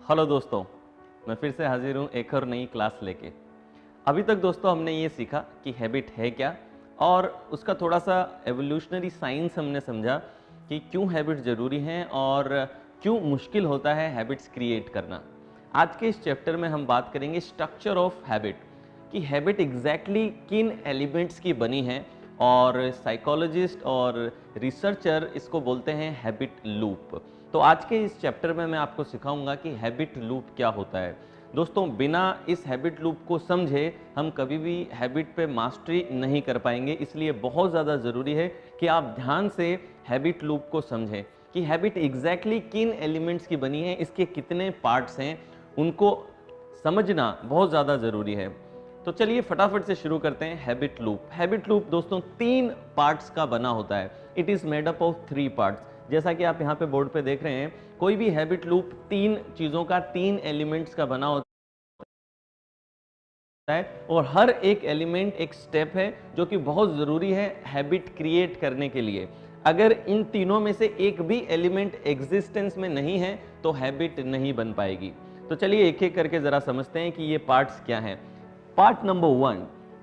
Hello दोस्तों, मैं फिर से हाजिर हूँ एक और नई क्लास लेके। अभी तक दोस्तों हमने ये सीखा कि हैबिट है क्या और उसका थोड़ा सा एवोल्यूशनरी साइंस हमने समझा कि क्यों हैबिट ज़रूरी हैं और क्यों मुश्किल होता है हैबिट्स क्रिएट करना। आज के इस चैप्टर में हम बात करेंगे स्ट्रक्चर ऑफ हैबिट, कि हैबिट एग्जैक्टली किन एलिमेंट्स की बनी है, और साइकोलॉजिस्ट और रिसर्चर इसको बोलते हैं हैबिट लूप। तो आज के इस चैप्टर में मैं आपको सिखाऊंगा कि हैबिट लूप क्या होता है। दोस्तों, बिना इस हैबिट लूप को समझे हम कभी भी हैबिट पे मास्टरी नहीं कर पाएंगे, इसलिए बहुत ज़्यादा ज़रूरी है कि आप ध्यान से हैबिट लूप को समझें कि हैबिट एग्जैक्टली किन एलिमेंट्स की बनी है, इसके कितने पार्ट्स हैं, उनको समझना बहुत ज़्यादा ज़रूरी है। तो चलिए फटाफट से शुरू करते हैं। Habit loop. हैबिट लूप दोस्तों 3 पार्ट्स का बना होता है। It is made up of 3 parts. जैसा कि आप यहाँ पे बोर्ड पे देख रहे हैं, कोई भी हैबिट लूप 3 चीज़ों का, 3 एलिमेंट्स का बना होता है और हर एक एलिमेंट एक स्टेप है जो कि बहुत ज़रूरी है हैबिट क्रिएट करने के लिए। अगर इन तीनों में से एक भी एलिमेंट एग्जिस्टेंस में नहीं है तो हैबिट नहीं बन पाएगी। तो चलिए एक एक करके ज़रा समझते हैं कि ये पार्ट्स क्या हैं। पार्ट नंबर 1,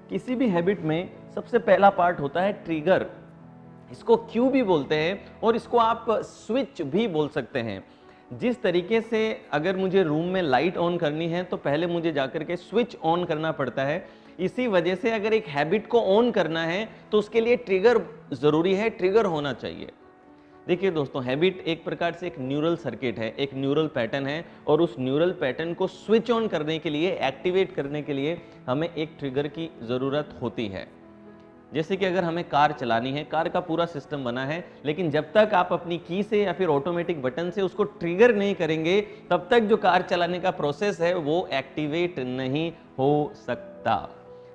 किसी भी हैबिट में सबसे पहला पार्ट होता है ट्रिगर। इसको क्यू भी बोलते हैं और इसको आप स्विच भी बोल सकते हैं। जिस तरीके से अगर मुझे रूम में लाइट ऑन करनी है तो पहले मुझे जाकर के स्विच ऑन करना पड़ता है, इसी वजह से अगर एक हैबिट को ऑन करना है तो उसके लिए ट्रिगर ज़रूरी है, ट्रिगर होना चाहिए। देखिए दोस्तों, हैबिट एक प्रकार से एक न्यूरल सर्किट है, एक न्यूरल पैटर्न है, और उस न्यूरल पैटर्न को स्विच ऑन करने के लिए, एक्टिवेट करने के लिए हमें एक ट्रिगर की ज़रूरत होती है। जैसे कि अगर हमें कार चलानी है, कार का पूरा सिस्टम बना है, लेकिन जब तक आप अपनी की से या फिर ऑटोमेटिक बटन से उसको ट्रिगर नहीं करेंगे तब तक जो कार चलाने का प्रोसेस है वो एक्टिवेट नहीं हो सकता।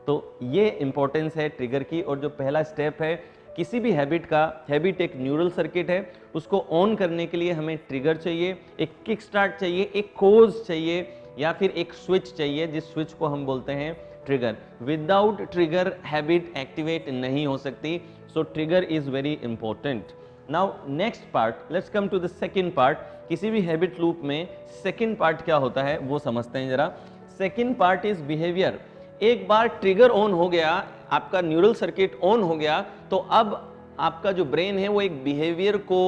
तो ये इंपॉर्टेंस है ट्रिगर की। और जो पहला स्टेप है किसी भी हैबिट का, हैबिट एक न्यूरल सर्किट है, उसको ऑन करने के लिए हमें ट्रिगर चाहिए, एक किक स्टार्ट चाहिए, एक कोज चाहिए या फिर एक स्विच चाहिए, जिस स्विच को हम बोलते हैं trigger. Without trigger habit activate नहीं हो सकती। So trigger is very important. Now next part, let's come to the second part. किसी भी हैबिट लूप में सेकंड पार्ट क्या होता है वो समझते हैं जरा। Second part is behaviour. एक बार ट्रिगर ऑन हो गया, आपका न्यूरल सर्किट ऑन हो गया, तो अब आपका जो ब्रेन है वो एक बिहेवियर को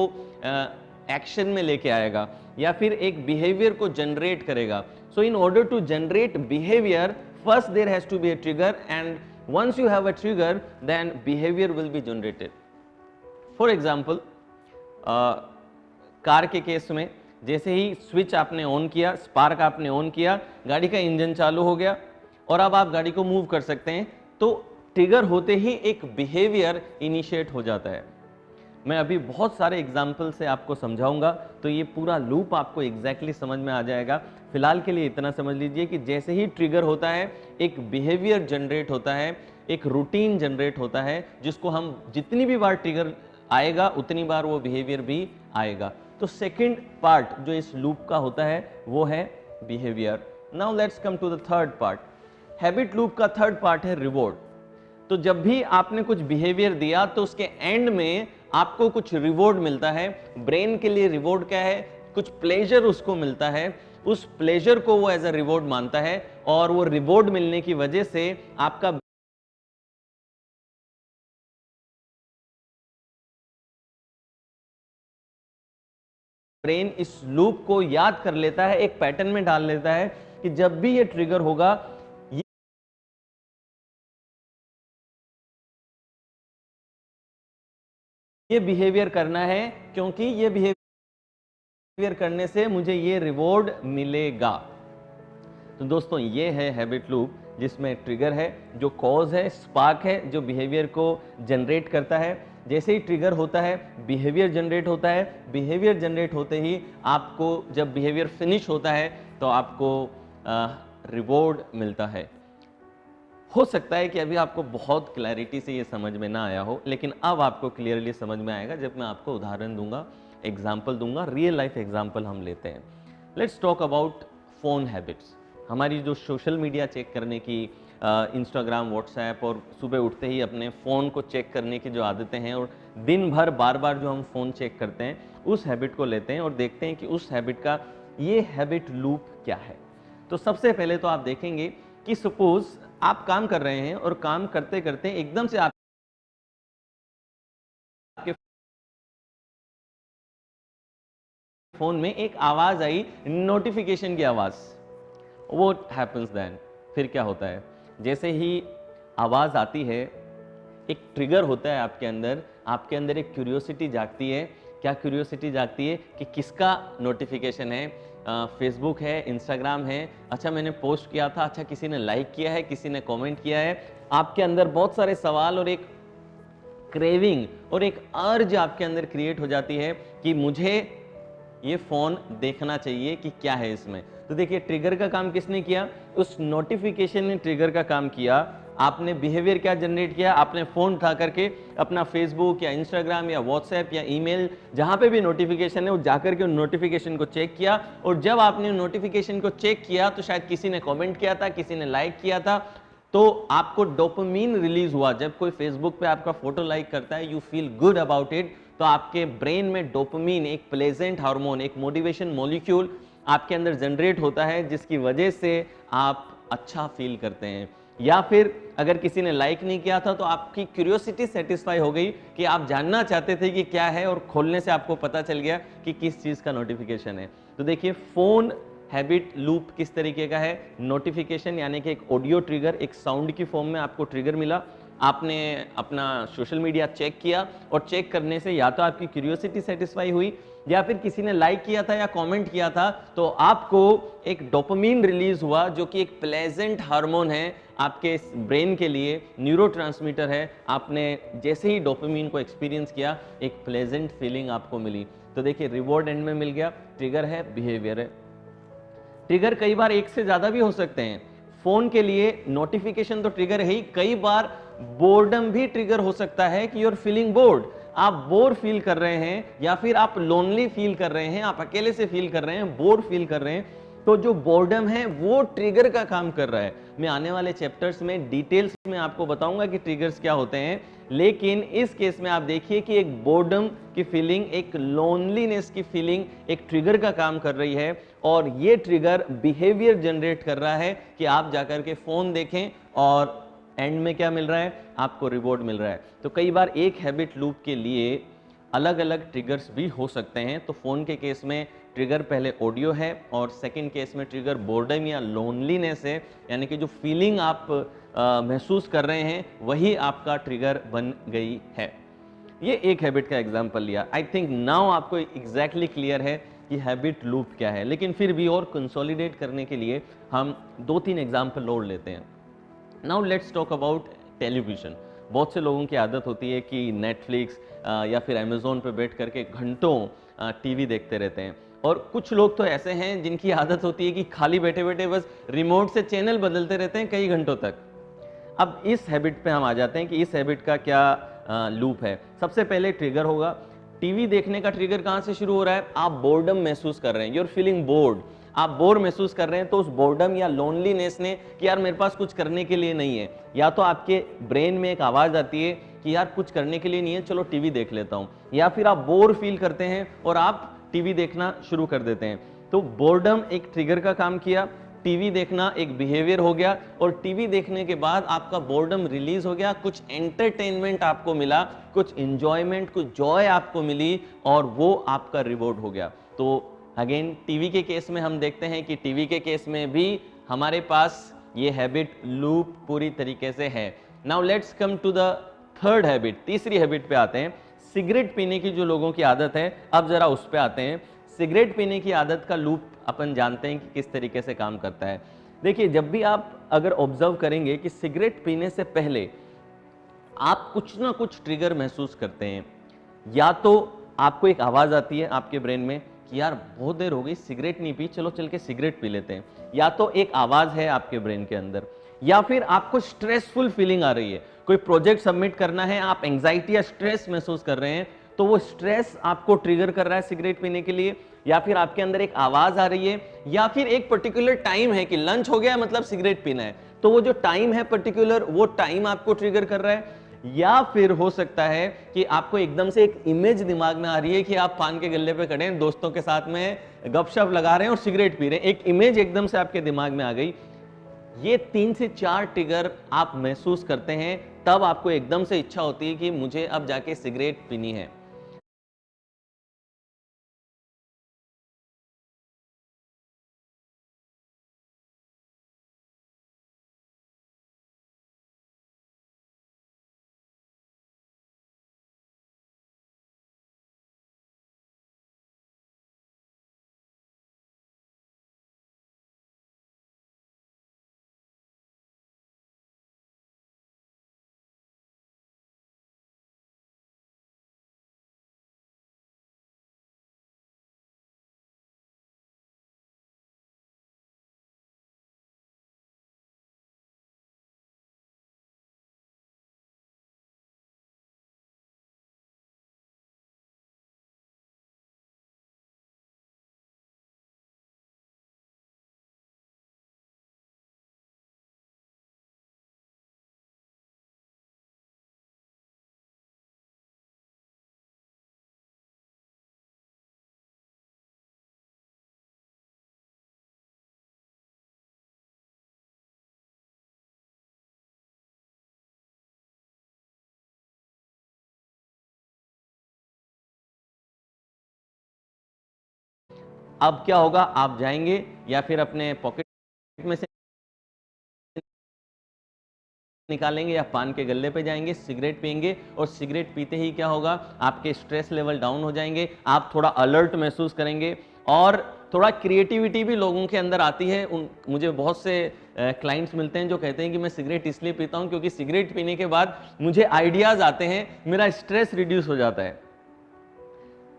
एक्शन में लेके आएगा या फिर एक बिहेवियर को जनरेट करेगा। So in order to generate behaviour, first there has to be a trigger, and once you have a trigger then behavior will be generated. For example, car के केस में जैसे ही स्विच आपने on किया, spark आपने on किया, गाड़ी का engine चालू हो गया और अब आप गाड़ी को मूव कर सकते हैं। तो ट्रिगर होते ही एक बिहेवियर इनिशिएट हो जाता है। मैं अभी बहुत सारे एग्जाम्पल से आपको समझाऊंगा तो ये पूरा लूप आपको एग्जैक्टली समझ में आ जाएगा। फिलहाल के लिए इतना समझ लीजिए कि जैसे ही ट्रिगर होता है एक बिहेवियर जनरेट होता है, एक रूटीन जनरेट होता है, जिसको हम जितनी भी बार ट्रिगर आएगा उतनी बार वो बिहेवियर भी आएगा। तो सेकंड पार्ट जो इस लूप का होता है वो है behaviour. Now let's come to the third part. Habit loop का थर्ड पार्ट है रिवॉर्ड। तो जब भी आपने कुछ बिहेवियर दिया तो उसके एंड में आपको कुछ रिवॉर्ड मिलता है। ब्रेन के लिए रिवॉर्ड क्या है? कुछ प्लेजर उसको मिलता है, उस प्लेजर को वो एज अ रिवॉर्ड मानता है और वो रिवॉर्ड मिलने की वजह से आपका ब्रेन इस लूप को याद कर लेता है, एक पैटर्न में डाल लेता है कि जब भी ये ट्रिगर होगा ये बिहेवियर करना है, क्योंकि ये बिहेवियर करने से मुझे ये रिवॉर्ड मिलेगा। तो दोस्तों ये है हैबिट लूप, जिसमें ट्रिगर है, जो कॉज है, स्पार्क है जो बिहेवियर को जनरेट करता है। जैसे ही ट्रिगर होता है बिहेवियर जनरेट होता है, बिहेवियर जनरेट होते ही आपको जब बिहेवियर फिनिश होता है तो आपको रिवॉर्ड मिलता है। हो सकता है कि अभी आपको बहुत क्लैरिटी से ये समझ में ना आया हो, लेकिन अब आपको क्लियरली समझ में आएगा जब मैं आपको उदाहरण दूंगा, एग्जाम्पल दूंगा, रियल लाइफ एग्जाम्पल हम लेते हैं। Let's talk about phone habits. हमारी जो सोशल मीडिया चेक करने की, इंस्टाग्राम, व्हाट्सएप और सुबह उठते ही अपने फ़ोन को चेक करने की जो आदतें हैं और दिन भर बार बार जो हम फ़ोन चेक करते हैं, उस हैबिट को लेते हैं और देखते हैं कि उस हैबिट का ये हैबिट लूप क्या है? तो सबसे पहले तो आप देखेंगे कि सपोज आप काम कर रहे हैं और काम करते करते एकदम से आपके फोन में एक आवाज आई, नोटिफिकेशन की आवाज। What happens then? फिर क्या होता है? जैसे ही आवाज आती है, एक ट्रिगर होता है आपके अंदर एक क्यूरियोसिटी जागती है। क्या क्यूरियोसिटी जागती है? कि किसका नोटिफिकेशन है? फेसबुक है, इंस्टाग्राम है, अच्छा मैंने पोस्ट किया था, अच्छा किसी ने लाइक किया है, किसी ने कमेंट किया है। आपके अंदर बहुत सारे सवाल और एक क्रेविंग और एक अर्ज आपके अंदर क्रिएट हो जाती है कि मुझे ये फोन देखना चाहिए कि क्या है इसमें। तो देखिए, ट्रिगर का काम किसने किया? उस नोटिफिकेशन ने ट्रिगर का काम किया। आपने बिहेवियर क्या जनरेट किया? आपने फोन उठा करके अपना फेसबुक या इंस्टाग्राम या व्हाट्सएप या ईमेल, जहां पे भी नोटिफिकेशन है, वो जाकर के उन नोटिफिकेशन को चेक किया। और जब आपने नोटिफिकेशन को चेक किया तो शायद किसी ने कमेंट किया था, किसी ने लाइक किया था, तो आपको डोपामिन रिलीज हुआ। जब कोई फेसबुक पे आपका फोटो लाइक करता है, you feel good about it, तो आपके ब्रेन में डोपामिन, एक प्लेजेंट हार्मोन, एक मोटिवेशन मॉलिक्यूल आपके अंदर जनरेट होता है, जिसकी वजह से आप अच्छा फील करते हैं। या फिर अगर किसी ने लाइक नहीं किया था तो आपकी क्यूरियोसिटी सेटिस्फाई हो गई कि आप जानना चाहते थे कि क्या है, और खोलने से आपको पता चल गया कि किस चीज का नोटिफिकेशन है। तो देखिए, फोन हैबिट लूप किस तरीके का है? नोटिफिकेशन यानी कि एक ऑडियो ट्रिगर, एक साउंड की फॉर्म में आपको ट्रिगर मिला। आपने अपना सोशल मीडिया चेक किया और चेक करने से या तो आपकी क्यूरियोसिटी सेटिस्फाई हुई, या फिर किसी ने लाइक किया था या कमेंट किया था, तो आपको एक डोपामिन रिलीज हुआ, जो कि एक प्लेजेंट हार्मोन है आपके ब्रेन के लिए, न्यूरोट्रांसमीटर है। आपने जैसे ही डोपामिन को एक्सपीरियंस किया, एक प्लेजेंट फीलिंग आपको मिली। तो देखिए, रिवॉर्ड एंड में मिल गया। ट्रिगर है, बिहेवियर है। ट्रिगर कई बार एक से ज्यादा भी हो सकते हैं। फोन के लिए नोटिफिकेशन तो ट्रिगर है ही, कई बार बोर्डम भी ट्रिगर हो सकता है कि यूर फीलिंग बोर्ड, आप बोर फील कर रहे हैं, या फिर आप लोनली फील कर रहे हैं, आप अकेले से फील कर रहे हैं, बोर फील कर रहे हैं, तो जो बोर्डम है वो ट्रिगर का काम कर रहा है। मैं आने वाले चैप्टर्स में डिटेल्स में आपको बताऊंगा कि ट्रिगर्स क्या होते हैं, लेकिन इस केस में आप देखिए कि एक बोर्डम की फीलिंग, एक लोनलीनेस की फीलिंग एक ट्रिगर का काम कर रही है, और ये ट्रिगर बिहेवियर जनरेट कर रहा है कि आप जाकर के फोन देखें, और एंड में क्या मिल रहा है? आपको रिवॉर्ड मिल रहा है। तो कई बार एक हैबिट लूप के लिए अलग अलग ट्रिगर्स भी हो सकते हैं। तो फोन के केस में ट्रिगर पहले ऑडियो है, और सेकंड केस में ट्रिगर बोर्डम या लोनलीनेस है, यानी कि जो फीलिंग आप महसूस कर रहे हैं वही आपका ट्रिगर बन गई है। ये एक हैबिट का एग्जांपल लिया। आई थिंक नाउ आपको एग्जैक्टली क्लियर है कि हैबिट लूप क्या है, लेकिन फिर भी और कंसोलिडेट करने के लिए हम 2-3 एग्जांपल और लेते हैं। Now let's talk about television. बहुत से लोगों की आदत होती है कि नेटफ्लिक्स या फिर अमेजोन पे बैठ करके घंटों टीवी देखते रहते हैं, और कुछ लोग तो ऐसे हैं जिनकी आदत होती है कि खाली बैठे बैठे बस रिमोट से चैनल बदलते रहते हैं कई घंटों तक। अब इस हैबिट पे हम आ जाते हैं कि इस हैबिट का क्या लूप है। सबसे पहले ट्रिगर होगा। टीवी देखने का ट्रिगर कहाँ से शुरू हो रहा है? आप बोर्डम महसूस कर रहे हैं, यूर फीलिंग बोर्ड, आप बोर महसूस कर रहे हैं, तो उस बोर्डम या लोनलीनेस ने कि यार मेरे पास कुछ करने के लिए नहीं है, या तो आपके ब्रेन में एक आवाज आती है कि यार कुछ करने के लिए नहीं है, चलो टीवी देख लेता हूं, या फिर आप बोर फील करते हैं और आप टीवी देखना शुरू कर देते हैं। तो बोर्डम एक ट्रिगर का काम किया, टीवी देखना एक बिहेवियर हो गया, और टीवी देखने के बाद आपका बोर्डम रिलीज हो गया, कुछ एंटरटेनमेंट आपको मिला, कुछ एंजॉयमेंट, कुछ जॉय आपको मिली, और वो आपका रिवॉर्ड हो गया। तो अगेन टीवी के केस में हम देखते हैं कि टीवी के केस में भी हमारे पास ये हैबिट लूप पूरी तरीके से है। Now let's come to the third habit, तीसरी हैबिट पे आते हैं। सिगरेट पीने की जो लोगों की आदत है, अब जरा उस पे आते हैं। सिगरेट पीने की आदत का लूप अपन जानते हैं कि किस तरीके से काम करता है। देखिए, जब भी आप अगर ऑब्जर्व करेंगे कि सिगरेट पीने से पहले आप कुछ ना कुछ ट्रिगर महसूस करते हैं। या तो आपको एक आवाज आती है आपके ब्रेन में कि यार बहुत देर हो गई सिगरेट नहीं पी, चलो चल के सिगरेट पी लेते हैं, या तो एक आवाज है आपके ब्रेन के अंदर, या फिर आपको स्ट्रेसफुल फीलिंग आ रही है, कोई प्रोजेक्ट सबमिट करना है, आप एंजाइटी या स्ट्रेस महसूस कर रहे हैं, तो वो स्ट्रेस आपको ट्रिगर कर रहा है सिगरेट पीने के लिए, या फिर आपके अंदर एक आवाज आ रही है, या फिर एक पर्टिकुलर टाइम है कि लंच हो गया मतलब सिगरेट पीना है, तो वो जो टाइम है पर्टिकुलर, वो टाइम आपको ट्रिगर कर रहा है। या फिर हो सकता है कि आपको एकदम से एक इमेज दिमाग में आ रही है कि आप पान के गल्ले पे खड़े हैं, दोस्तों के साथ में गपशप लगा रहे हैं और सिगरेट पी रहे हैं, एक इमेज एकदम से आपके दिमाग में आ गई। ये 3 से 4 ट्रिगर आप महसूस करते हैं, तब आपको एकदम से इच्छा होती है कि मुझे अब जाके सिगरेट पीनी है। अब क्या होगा, आप जाएंगे या फिर अपने पॉकेट में से निकालेंगे या पान के गल्ले पे जाएंगे, सिगरेट पिएंगे, और सिगरेट पीते ही क्या होगा, आपके स्ट्रेस लेवल डाउन हो जाएंगे, आप थोड़ा अलर्ट महसूस करेंगे और थोड़ा क्रिएटिविटी भी लोगों के अंदर आती है। मुझे बहुत से क्लाइंट्स मिलते हैं जो कहते हैं कि मैं सिगरेट इसलिए पीता हूं क्योंकि सिगरेट पीने के बाद मुझे आइडियाज आते हैं, मेरा स्ट्रेस रिड्यूस हो जाता है।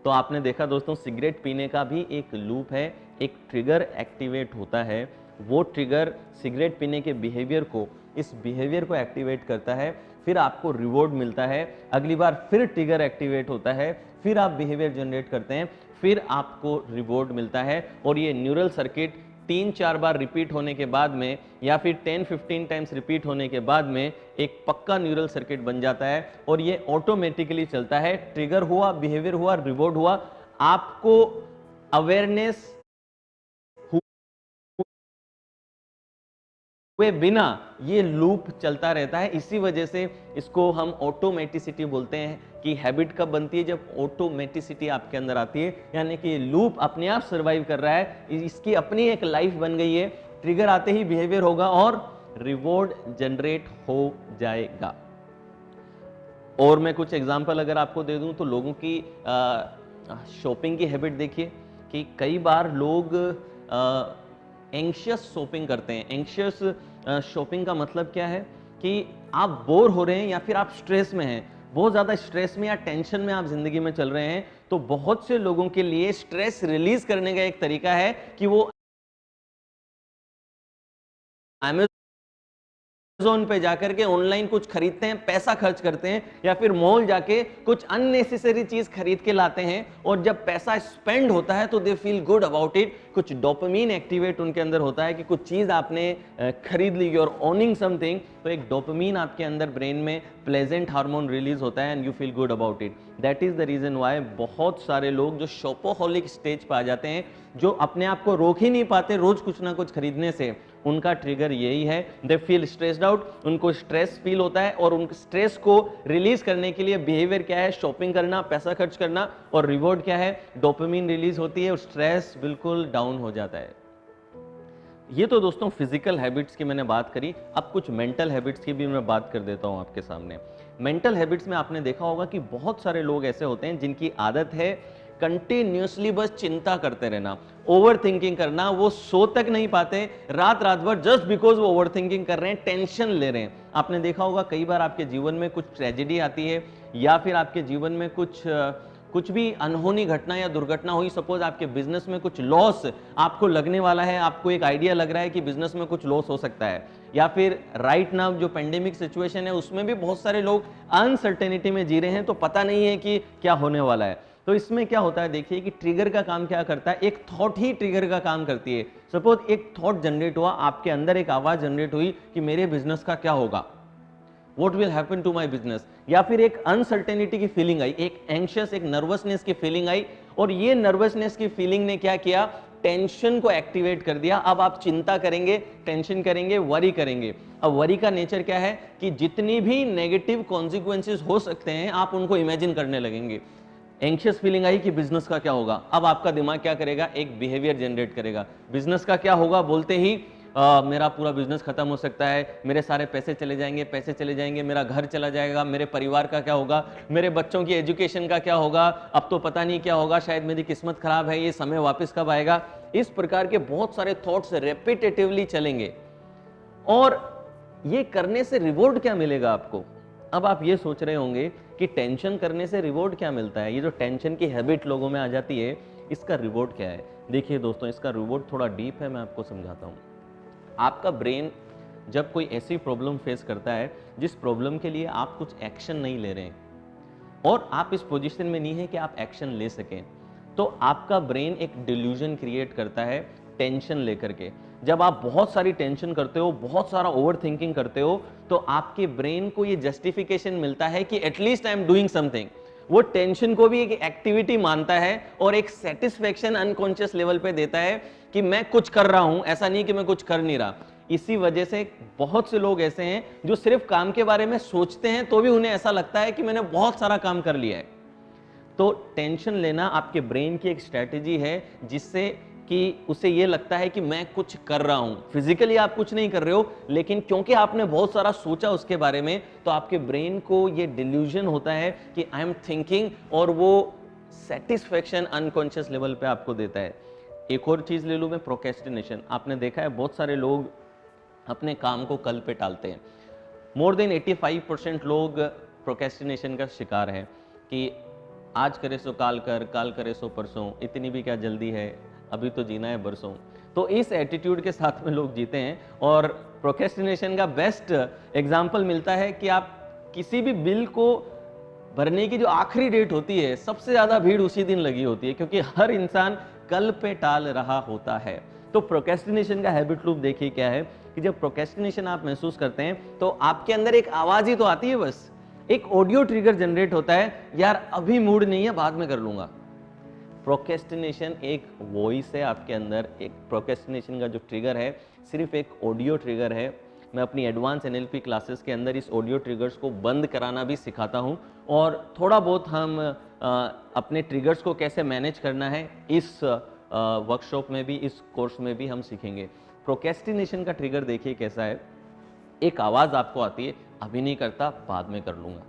तो आपने देखा दोस्तों, सिगरेट पीने का भी एक लूप है, एक ट्रिगर एक्टिवेट होता है, वो ट्रिगर सिगरेट पीने के बिहेवियर को, इस बिहेवियर को एक्टिवेट करता है, फिर आपको रिवॉर्ड मिलता है, अगली बार फिर ट्रिगर एक्टिवेट होता है, फिर आप बिहेवियर जनरेट करते हैं, फिर आपको रिवॉर्ड मिलता है, और ये न्यूरल सर्किट 3-4 बार रिपीट होने के बाद में या फिर 10-15 टाइम्स रिपीट होने के बाद में एक पक्का न्यूरल सर्किट बन जाता है और ये ऑटोमेटिकली चलता है। ट्रिगर हुआ, बिहेवियर हुआ, रिवॉर्ड हुआ, आपको अवेयरनेस हुए बिना ये लूप चलता रहता है। इसी वजह से इसको हम ऑटोमेटिसिटी बोलते हैं कि हैबिट कब बनती है, जब ऑटोमेटिसिटी आपके अंदर आती है, यानी कि लूप अपने आप सर्वाइव कर रहा है, इसकी अपनी एक लाइफ बन गई है, ट्रिगर आते ही बिहेवियर होगा और रिवॉर्ड जनरेट हो जाएगा। और मैं कुछ एग्जांपल अगर आपको दे दूं तो लोगों की शॉपिंग की हैबिट देखिए कि कई बार लोग एंग्शियस शॉपिंग करते हैं। एंग्शियस शॉपिंग का मतलब क्या है कि आप बोर हो रहे हैं या फिर आप स्ट्रेस में हैं, बहुत ज़्यादा स्ट्रेस में या टेंशन में आप ज़िंदगी में चल रहे हैं, तो बहुत से लोगों के लिए स्ट्रेस रिलीज करने का एक तरीका है कि वो अमेज़न पे जाकर के ऑनलाइन कुछ खरीदते हैं, पैसा खर्च करते हैं, या फिर मॉल जाके कुछ अननेसेसरी चीज खरीद के लाते हैं, और जब पैसा स्पेंड होता है तो they feel good about it. कुछ डोपामिन एक्टिवेट उनके अंदर होता है कि कुछ चीज आपने खरीद ली और ओनिंग समथिंग, तो एक डोपामिन आपके अंदर ब्रेन में प्लेजेंट हार्मोन रिलीज होता है and you feel good about it. That is the reason why बहुत सारे लोग जो शॉपोहोलिक स्टेज पर आ जाते हैं, जो अपने आप को रोक ही नहीं पाते रोज कुछ ना कुछ खरीदने से, उनका ट्रिगर यही है, दे फील स्ट्रेस्ड आउट, उनको स्ट्रेस फील होता है, और उन स्ट्रेस को रिलीज करने के लिए बिहेवियर क्या है, शॉपिंग करना, पैसा खर्च करना, और रिवॉर्ड क्या है, डोपामिन रिलीज होती है और स्ट्रेस बिल्कुल डाउन हो जाता है। ये तो दोस्तों फिजिकल हैबिट्स की मैंने बात करी, अब कुछ मेंटल हैबिट्स की भी मैं बात कर देता हूं आपके सामने। मेंटल हैबिट्स में आपने देखा होगा कि बहुत सारे लोग ऐसे होते हैं जिनकी आदत है कंटिन्यूसली बस चिंता करते रहना, ओवर थिंकिंग करना, वो सो तक नहीं पाते रात रात भर, जस्ट बिकॉज वो ओवर थिंकिंग कर रहे हैं, टेंशन ले रहे हैं। आपने देखा होगा कई बार आपके जीवन में कुछ ट्रेजेडी आती है या फिर आपके जीवन में कुछ भी अनहोनी घटना या दुर्घटना हुई, सपोज आपके बिजनेस में कुछ लॉस आपको लगने वाला है, आपको एक आइडिया लग रहा है कि बिजनेस में कुछ लॉस हो सकता है, या फिर राइट नाउ जो पेंडेमिक सिचुएशन है उसमें भी बहुत सारे लोग अनसर्टेनिटी में जी रहे हैं, तो पता नहीं है कि क्या होने वाला है। तो इसमें क्या होता है, देखिए कि ट्रिगर का काम क्या करता है, एक थॉट ही ट्रिगर का काम करती है। सपोज एक थॉट जनरेट हुआ, आपके अंदर एक आवाज जनरेट हुई कि मेरे बिजनेस का क्या होगा, what will happen to my business, या फिर एक अनसर्टेनिटी की फीलिंग आई, एक एंशियस, एक नर्वसनेस की फीलिंग आई, और ये नर्वसनेस की फीलिंग ने क्या किया, टेंशन को एक्टिवेट कर दिया। अब आप चिंता करेंगे, टेंशन करेंगे, वरी करेंगे। अब वरी का नेचर क्या है कि जितनी भी नेगेटिव कॉन्सिक्वेंसेस हो सकते हैं आप उनको इमेजिन करने लगेंगे। एंशियस फीलिंग आई कि बिजनेस का क्या होगा, अब आपका दिमाग क्या करेगा, एक बिहेवियर जनरेट करेगा। बिजनेस का क्या होगा बोलते ही मेरा पूरा बिजनेस खत्म हो सकता है, मेरे सारे पैसे चले जाएंगे, पैसे चले जाएंगे, मेरा घर चला जाएगा, मेरे परिवार का क्या होगा, मेरे बच्चों की एजुकेशन का क्या होगा, अब तो पता नहीं क्या होगा, शायद मेरी किस्मत खराब है, ये समय वापस कब आएगा। इस प्रकार के बहुत सारे थॉट्स रेपिटेटिवली चलेंगे, और ये करने से रिवॉर्ड क्या मिलेगा आपको। अब आप ये सोच रहे होंगे कि टेंशन करने से रिवॉर्ड क्या मिलता है, ये जो टेंशन की हैबिट लोगों में आ जाती है, इसका रिवॉर्ड क्या है। देखिए दोस्तों, इसका रिवॉर्ड थोड़ा डीप है, मैं आपको समझाता हूँ। आपका ब्रेन जब कोई ऐसी प्रॉब्लम फेस करता है जिस प्रॉब्लम के लिए आप कुछ एक्शन नहीं ले रहे हैं, और आप इस पोजीशन में नहीं है कि आप एक्शन ले सकें, तो आपका ब्रेन एक डिल्यूजन क्रिएट करता है टेंशन लेकर के। जब आप बहुत सारी टेंशन करते हो, बहुत सारा ओवर थिंकिंग करते हो, तो आपके ब्रेन को ये जस्टिफिकेशन मिलता है कि at least I am doing something. वो टेंशन को भी एक एक्टिविटी मानता है और एक सेटिस्फेक्शन अनकॉन्शियस लेवल पे देता है कि मैं कुछ कर रहा हूं, ऐसा नहीं कि मैं कुछ कर नहीं रहा। इसी वजह से बहुत से लोग ऐसे हैं जो सिर्फ काम के बारे में सोचते हैं तो भी उन्हें ऐसा लगता है कि मैंने बहुत सारा काम कर लिया है। तो टेंशन लेना आपके ब्रेन की एक स्ट्रेटेजी है, जिससे कि उसे ये लगता है कि मैं कुछ कर रहा हूं। फिजिकली आप कुछ नहीं कर रहे हो, लेकिन क्योंकि आपने बहुत सारा सोचा उसके बारे में, तो आपके ब्रेन को ये डिल्यूजन होता है कि आई एम थिंकिंग, और वो सेटिस्फेक्शन अनकॉन्शियस लेवल पे आपको देता है। एक और चीज ले लूं मैं, प्रोक्रेस्टिनेशन। आपने देखा है बहुत सारे लोग अपने काम को कल पे टालते हैं। मोर देन 85% लोग प्रोक्रेस्टिनेशन का शिकार है कि आज करे सो काल कर, काल करे सो परसों, इतनी भी क्या जल्दी है, अभी तो जीना है बरसों। तो इस एटीट्यूड के साथ में लोग जीते हैं। और प्रोक्रेस्टिनेशन का बेस्ट एग्जाम्पल मिलता है कि आप किसी भी बिल को भरने की जो आखिरी डेट होती है, सबसे ज्यादा भीड़ उसी दिन लगी होती है, क्योंकि हर इंसान कल पे टाल रहा होता है। तो प्रोक्रेस्टिनेशन का हैबिट लूप देखिए क्या है कि जब प्रोक्रेस्टिनेशन आप महसूस करते हैं तो आपके अंदर एक आवाज ही तो आती है, बस एक ऑडियो ट्रिगर जनरेट होता है, यार अभी मूड नहीं है, बाद में कर लूंगा। प्रोक्रेस्टिनेशन एक वॉइस है आपके अंदर, एक प्रोक्रेस्टिनेशन का जो ट्रिगर है सिर्फ एक ऑडियो ट्रिगर है। मैं अपनी एडवांस एनएलपी क्लासेस के अंदर इस ऑडियो ट्रिगर्स को बंद कराना भी सिखाता हूं, और थोड़ा बहुत हम अपने ट्रिगर्स को कैसे मैनेज करना है इस वर्कशॉप में भी, इस कोर्स में भी हम सीखेंगे। प्रोक्रेस्टिनेशन का ट्रिगर देखिए कैसा है। एक आवाज आपको आती है, अभी नहीं करता, बाद में कर लूंगा,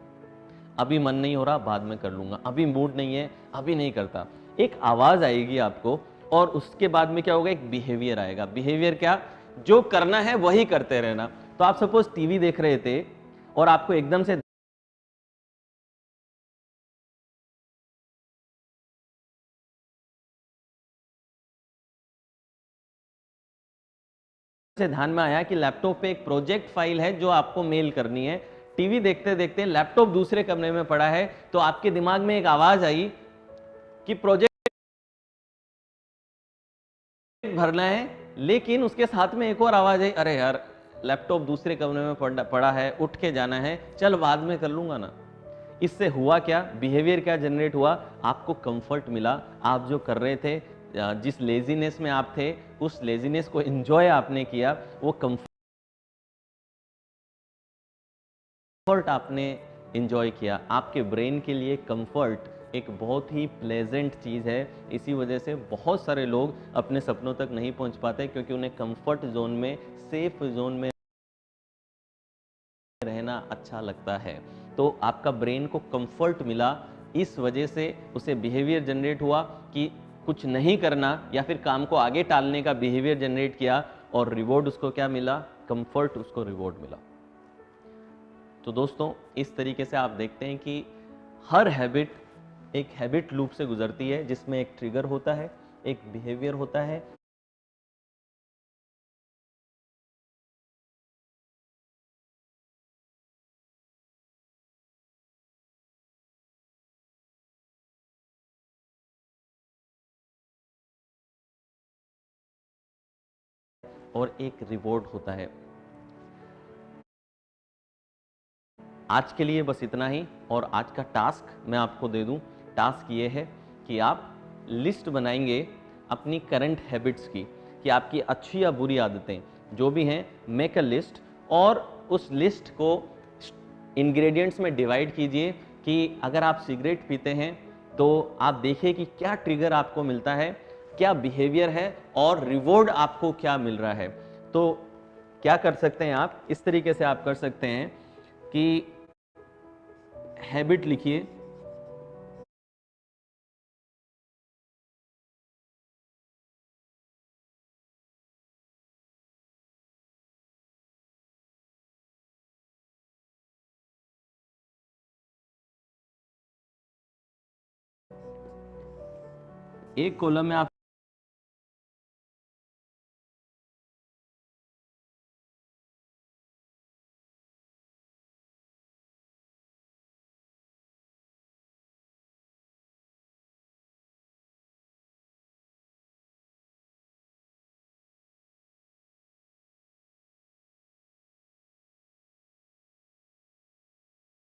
अभी मन नहीं हो रहा, बाद में कर लूंगा, अभी मूड नहीं है, अभी नहीं करता। एक आवाज आएगी आपको, और उसके बाद में क्या होगा, एक बिहेवियर आएगा। बिहेवियर क्या, जो करना है वही करते रहना। तो आप सपोज टीवी देख रहे थे और आपको एकदम से ध्यान में आया कि लैपटॉप पे एक प्रोजेक्ट फाइल है जो आपको मेल करनी है। टीवी देखते देखते लैपटॉप दूसरे कमरे में पड़ा है, तो आपके दिमाग में एक आवाज आई कि प्रोजेक्ट भरना है, लेकिन उसके साथ में एक और आवाज है, अरे यार लैपटॉप दूसरे कमरे में पड़ा है, उठ के जाना है, चल बाद में कर लूंगा ना। इससे हुआ क्या, बिहेवियर क्या जनरेट हुआ, आपको कंफर्ट मिला। आप जो कर रहे थे, जिस लेजीनेस में आप थे, उस लेजीनेस को एंजॉय आपने किया, वो कंफर्ट आपने एंजॉय किया। आपके ब्रेन के लिए कंफर्ट एक बहुत ही प्लेजेंट चीज़ है। इसी वजह से बहुत सारे लोग अपने सपनों तक नहीं पहुंच पाते, क्योंकि उन्हें कंफर्ट जोन में, सेफ जोन में रहना अच्छा लगता है। तो आपका ब्रेन को कंफर्ट मिला, इस वजह से उसे बिहेवियर जनरेट हुआ कि कुछ नहीं करना या फिर काम को आगे टालने का बिहेवियर जनरेट किया, और रिवॉर्ड उसको क्या मिला, कंफर्ट उसको रिवॉर्ड मिला। तो दोस्तों, इस तरीके से आप देखते हैं कि हर हैबिट एक हैबिट लूप से गुजरती है, जिसमें एक ट्रिगर होता है, एक बिहेवियर होता है, और एक रिवॉर्ड होता है। आज के लिए बस इतना ही, और आज का टास्क मैं आपको दे दूं। टास्क ये है कि आप लिस्ट बनाएंगे अपनी करंट हैबिट्स की, कि आपकी अच्छी या बुरी आदतें जो भी हैं, मेक अ लिस्ट, और उस लिस्ट को इंग्रेडिएंट्स में डिवाइड कीजिए कि अगर आप सिगरेट पीते हैं तो आप देखिए कि क्या ट्रिगर आपको मिलता है, क्या बिहेवियर है, और रिवॉर्ड आपको क्या मिल रहा है। तो क्या कर सकते हैं आप, इस तरीके से आप कर सकते हैं कि हैबिट लिखिए, एक कॉलम में आप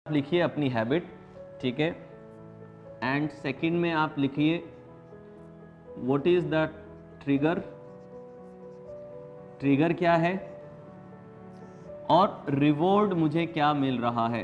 लिखिए अपनी हैबिट, ठीक है। एंड सेकंड में आप लिखिए what is the trigger, trigger क्या है, और रिवॉर्ड मुझे क्या मिल रहा है।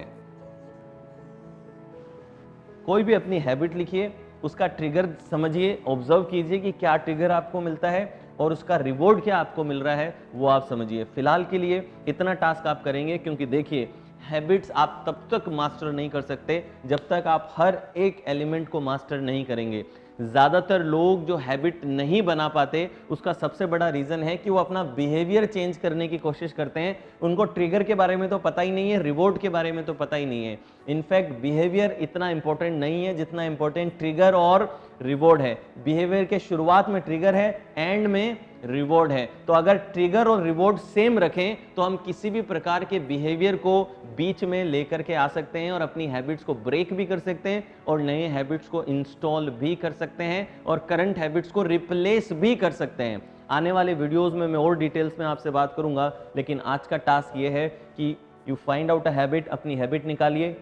कोई भी अपनी हैबिट लिखिए, उसका ट्रिगर समझिए, ऑब्जर्व कीजिए कि क्या ट्रिगर आपको मिलता है और उसका रिवॉर्ड क्या आपको मिल रहा है, वो आप समझिए। फिलहाल के लिए इतना टास्क आप करेंगे, क्योंकि देखिए हैबिट्स आप तब तक मास्टर नहीं कर सकते जब तक आप हर एक एलिमेंट को मास्टर नहीं करेंगे। ज़्यादातर लोग जो हैबिट नहीं बना पाते, उसका सबसे बड़ा रीज़न है कि वो अपना बिहेवियर चेंज करने की कोशिश करते हैं। उनको ट्रिगर के बारे में तो पता ही नहीं है, रिवॉर्ड के बारे में तो पता ही नहीं है। इनफैक्ट बिहेवियर इतना इंपॉर्टेंट नहीं है जितना इंपॉर्टेंट ट्रिगर और रिवॉर्ड है। बिहेवियर के शुरुआत में ट्रिगर है, एंड में रिवॉर्ड है। तो अगर ट्रिगर और रिवॉर्ड सेम रखें तो हम किसी भी प्रकार के बिहेवियर को बीच में लेकर के आ सकते हैं और अपनी हैबिट्स को ब्रेक भी कर सकते हैं और नए हैबिट्स को इंस्टॉल भी कर सकते हैं और करंट हैबिट्स को रिप्लेस भी कर सकते हैं। आने वाले वीडियोस में मैं और डिटेल्स में आपसे बात करूंगा, लेकिन आज का टास्क ये है कि you find out a habit, अपनी हैबिट निकालिए,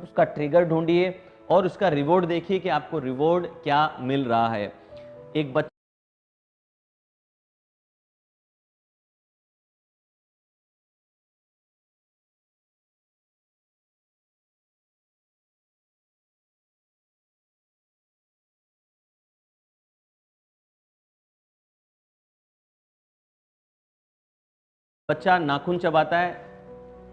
उसका ट्रिगर ढूंढिए और उसका रिवॉर्ड देखिए कि आपको रिवॉर्ड क्या मिल रहा है। एक बच्चा नाखून चबाता है,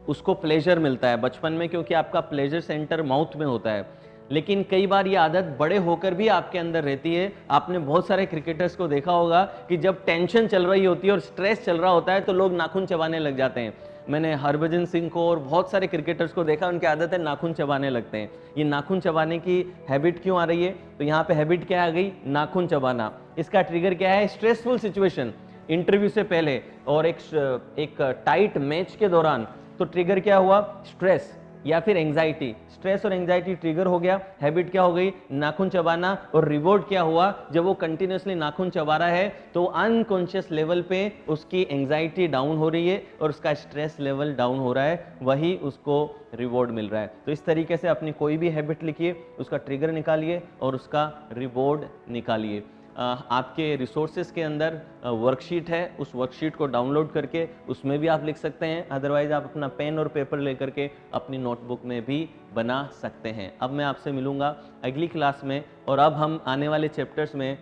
उसको प्लेजर मिलता है बचपन में, क्योंकि आपका प्लेजर सेंटर माउथ में होता है। लेकिन कई बार ये आदत बड़े होकर भी आपके अंदर रहती है। आपने बहुत सारे क्रिकेटर्स को देखा होगा कि जब टेंशन चल रही होती है और स्ट्रेस चल रहा होता है तो लोग नाखून चबाने लग जाते हैं। मैंने हरभजन सिंह को और बहुत सारे क्रिकेटर्स को देखा, उनकी आदत है नाखून चबाने लगते हैं। ये नाखून चबाने की हैबिट क्यों आ रही है? तो यहाँ पे हैबिट क्या आ गई? नाखून चबाना। इसका ट्रिगर क्या है? स्ट्रेसफुल सिचुएशन, इंटरव्यू से पहले और एक टाइट मैच के दौरान। तो ट्रिगर क्या हुआ? स्ट्रेस या फिर एंजाइटी। स्ट्रेस और एंजाइटी ट्रिगर हो गया, हैबिट क्या हो गई? नाखून चबाना। और रिवॉर्ड क्या हुआ? जब वो कंटिन्यूअसली नाखून चबा रहा है तो अनकॉन्शियस लेवल पे उसकी एंजाइटी डाउन हो रही है और उसका स्ट्रेस लेवल डाउन हो रहा है, वही उसको रिवॉर्ड मिल रहा है। तो इस तरीके से अपनी कोई भी हैबिट लिखिए, उसका ट्रिगर निकालिए और उसका रिवॉर्ड निकालिए। आपके रिसोर्सेज के अंदर वर्कशीट है, उस वर्कशीट को डाउनलोड करके उसमें भी आप लिख सकते हैं। अदरवाइज आप अपना पेन और पेपर लेकर के अपनी नोटबुक में भी बना सकते हैं। अब मैं आपसे मिलूंगा अगली क्लास में और अब हम आने वाले चैप्टर्स में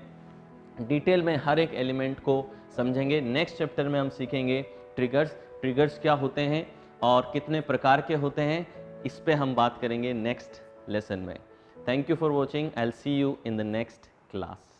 डिटेल में हर एक एलिमेंट को समझेंगे। नेक्स्ट चैप्टर में हम सीखेंगे ट्रिगर्स, ट्रिगर्स क्या होते हैं और कितने प्रकार के होते हैं, इस पे हम बात करेंगे नेक्स्ट लेसन में। Thank you for watching, I will see you in the next class.